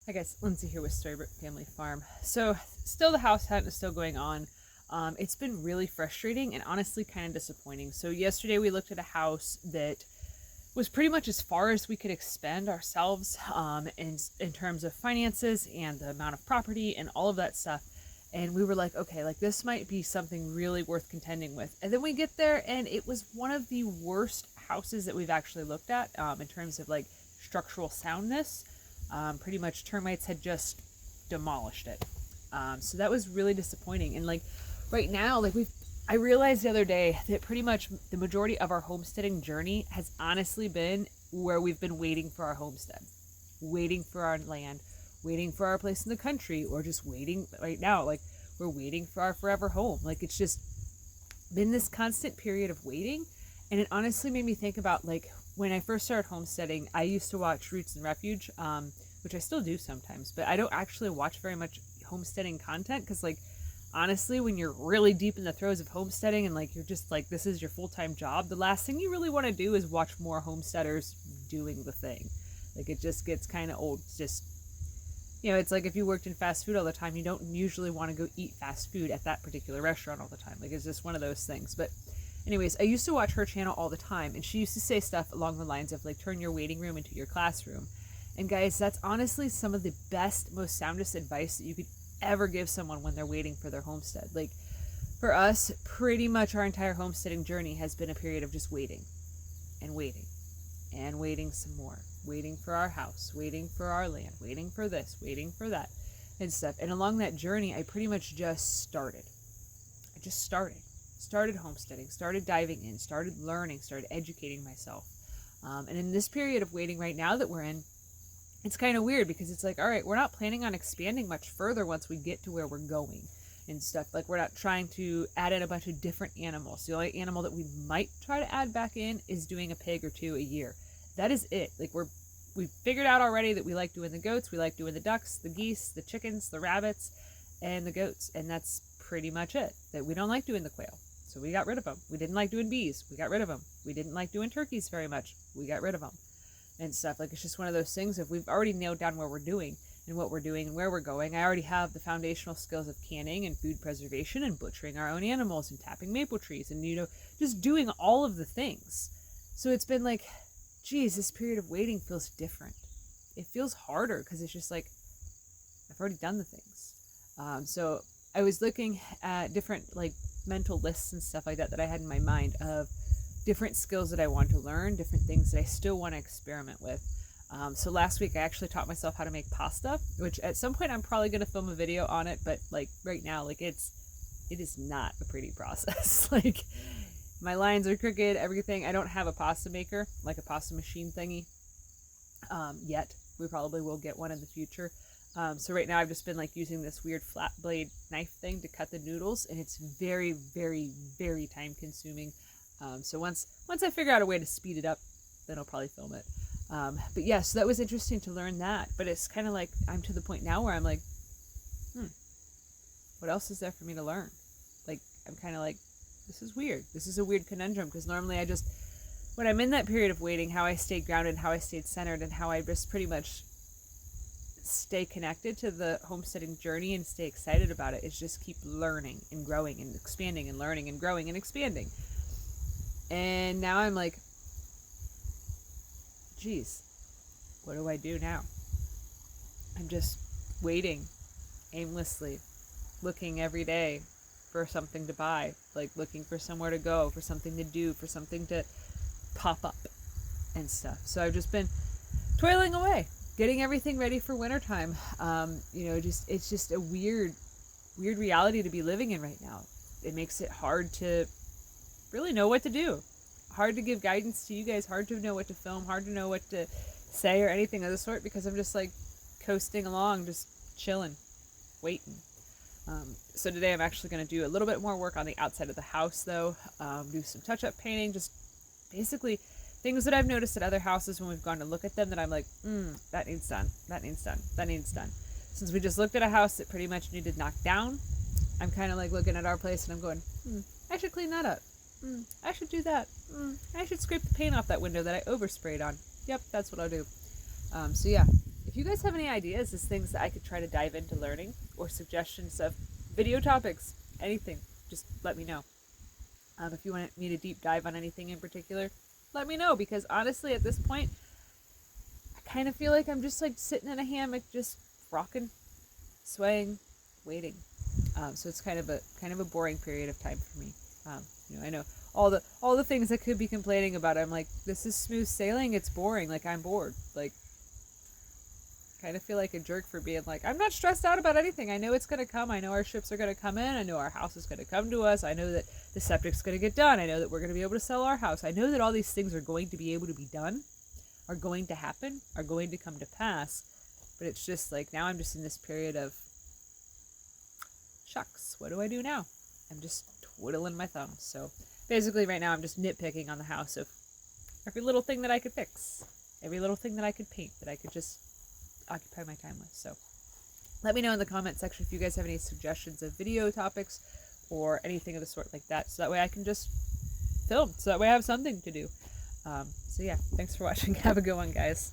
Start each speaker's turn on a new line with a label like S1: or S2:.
S1: Hi guys, Lindsay here with Storybook Family Farm. So still the house hunt is still going on. It's been really frustrating and honestly kind of disappointing. So yesterday we looked at a house that was pretty much as far as we could expend ourselves in terms of finances and the amount of property and all of that stuff. And we were like, okay, like this might be something really worth contending with. And then we get there and it was one of the worst houses that we've actually looked at in terms of like structural soundness. Pretty much termites had just demolished it. So that was really disappointing. And like right now, like I realized the other day that pretty much the majority of our homesteading journey has honestly been where we've been waiting for our homestead, waiting for our land, waiting for our place in the country, or just waiting right now. Like we're waiting for our forever home. Like it's just been this constant period of waiting. And it honestly made me think about like when I first started homesteading, I used to watch Roots and Refuge, which I still do sometimes, but I don't actually watch very much homesteading content because like honestly, when you're really deep in the throes of homesteading and like you're just like this is your full-time job, the last thing you really want to do is watch more homesteaders doing the thing. Like it just gets kind of old. It's just, you know, it's like if you worked in fast food all the time, you don't usually want to go eat fast food at that particular restaurant all the time. Like it's just one of those things. But anyways, I used to watch her channel all the time, and she used to say stuff along the lines of like turn your waiting room into your classroom. And guys, that's honestly some of the best, most soundest advice that you could ever give someone when they're waiting for their homestead. Like for us, pretty much our entire homesteading journey has been a period of just waiting and waiting and waiting some more, waiting for our house, waiting for our land, waiting for this, waiting for that and stuff. And along that journey, I pretty much just started. I just started homesteading, started diving in, started learning, started educating myself. And in this period of waiting right now that we're in, it's kind of weird because it's like, all right, we're not planning on expanding much further once we get to where we're going and stuff. Like we're not trying to add in a bunch of different animals. The only animal that we might try to add back in is doing a pig or two a year. That is it. Like we've figured out already that we like doing the goats, we like doing the ducks, the geese, the chickens, the rabbits, and the goats. And that's pretty much it. That we don't like doing the quail. So we got rid of them. We didn't like doing bees. We got rid of them. We didn't like doing turkeys very much. We got rid of them and stuff. Like it's just one of those things. If we've already nailed down what we're doing and where we're going, I already have the foundational skills of canning and food preservation and butchering our own animals and tapping maple trees and, you know, just doing all of the things. So it's been like, geez, this period of waiting feels different. It feels harder because it's just like, I've already done the things. So I was looking at different like mental lists and stuff like that I had in my mind of different skills that I want to learn, different things that I still want to experiment with. So last week I actually taught myself how to make pasta, which at some point I'm probably going to film a video on it, but like right now, like it is not a pretty process. Like my lines are crooked, everything. I don't have a pasta maker, like a pasta machine thingy, yet. We probably will get one in the future. So right now I've just been like using this weird flat blade knife thing to cut the noodles, and it's very, very, very time consuming. So once I figure out a way to speed it up, then I'll probably film it. But yeah, so that was interesting to learn that. But it's kind of like I'm to the point now where I'm like, what else is there for me to learn? Like I'm kind of like, this is weird. This is a weird conundrum because normally when I'm in that period of waiting, how I stayed grounded, how I stayed centered, and how I just pretty much stay connected to the homesteading journey and stay excited about it is just keep learning and growing and expanding and learning and growing and expanding. And now I'm like, geez, what do I do now? I'm just waiting aimlessly, looking every day for something to buy, like looking for somewhere to go, for something to do, for something to pop up and stuff. So I've just been toiling away, getting everything ready for wintertime. It's just a weird reality to be living in right now. It makes it hard to really know what to do. Hard to give guidance to you guys, hard to know what to film, hard to know what to say or anything of the sort because I'm just like coasting along, just chilling, waiting. So today I'm actually going to do a little bit more work on the outside of the house though, do some touch-up painting, just basically things that I've noticed at other houses when we've gone to look at them that I'm like, that needs done, that needs done, that needs done. Since we just looked at a house that pretty much needed knocked down, I'm kind of like looking at our place and I'm going, I should clean that up. I should do that. I should scrape the paint off that window that I oversprayed on. Yep, that's what I'll do. So yeah, if you guys have any ideas as things that I could try to dive into learning, or suggestions of video topics, anything, just let me know. If you want me to deep dive on anything in particular, let me know, because honestly at this point I kind of feel like I'm just like sitting in a hammock, just rocking, swaying, waiting. So it's kind of a boring period of time for me. I know all the things I could be complaining about. I'm like, this is smooth sailing. It's boring. Like, I'm bored. Like, kind of feel like a jerk for being like, I'm not stressed out about anything. I know it's gonna come. I know our ships are gonna come in. I know our house is gonna come to us. I know that the septic's gonna get done. I know that we're gonna be able to sell our house. I know that all these things are going to be able to be done, are going to happen, are going to come to pass. But it's just like, now I'm just in this period of, shucks, what do I do now? I'm just twiddling my thumbs. So basically right now I'm just nitpicking on the house of every little thing that I could fix, every little thing that I could paint, that I could just occupy my time with. So let me know in the comment section if you guys have any suggestions of video topics or anything of the sort like that, so that way I can just film, so that way I have something to do. So yeah, thanks for watching. Have a good one, guys.